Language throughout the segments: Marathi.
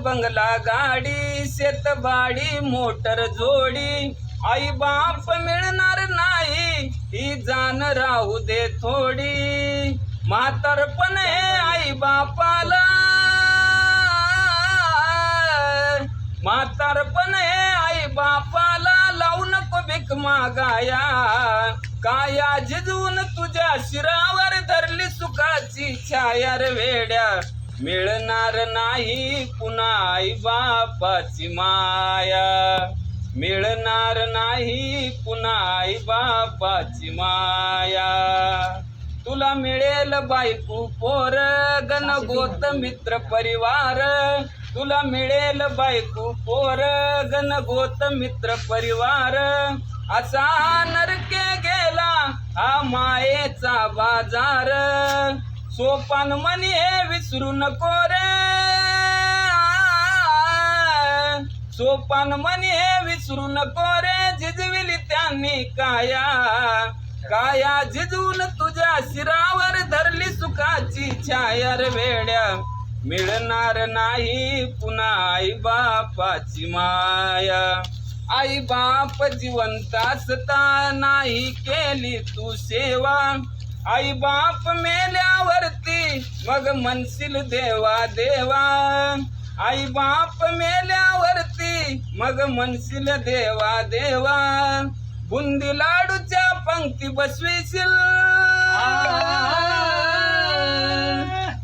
बंगला गाडी शेतबाडी मोटर जोडी आई बाप मिळणार नाही ही जाण राहू दे थोडी म्हातारपण हे आई बापाला म्हातारपण हे आई बापाला लावू नको भीक मागाया काया जिजवून तुझ्या शिरावर धरली सुखाची छाया रे वेड्या मिळणार नाही पुन्हा आई बापाची माया मिळणार नाही पुन्हा आई बापाची माया तुला मिळेल बायको पोर गण गोत मित्र परिवार तुला मिळेल बायको पोर गण गोत मित्र परिवार असा नरके गेला हा मायेचा बाजार सोपान म्हणी हे विसरू नको रे सोपान म्हणी हे विसरू नको रे जिजविली त्यांनी काया काया जिजवून तुझ्या शिरावर धरली सुखाची छाया रे वेड्या मिळणार नाही पुन्हा आई बापाची माया आई बाप जिवंत असता नाही केली तू सेवा आई बाप मेल्यावरती मग म्हणशील देवा देवा आई बाप मेल्यावरती मग म्हणशील देवा देवा बुंदी लाडूच्या पंक्ती बसवीशील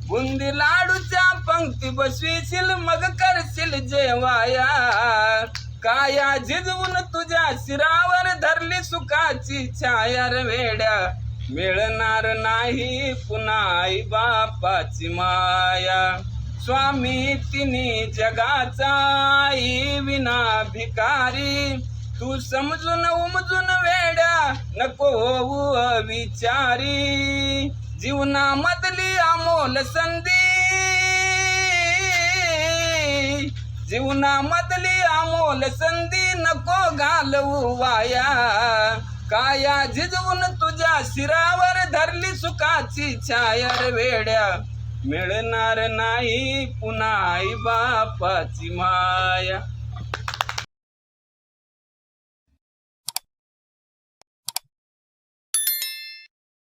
बुंदी लाडूच्या पंक्ती बसवीशील मग करशील जेवाया काया जिजवून तुझ्या शिरावर धरली सुखाची छाया रे वेड्या मिळणार नाही पुन्हा आई बापाची माया स्वामी तिन्ही जगाचा आई विना भिकारी तू समजून उमजून वेड्या नको होऊ विचारी जीवनामधली अमोल संधी जीवनामधली अमोल संधी नको घालवू वाया काया जिजवून तुझ्या शिरावर धरली सुखाची छाया रे वेड्या मिळणार नाही पुन्हा आई बापाची माया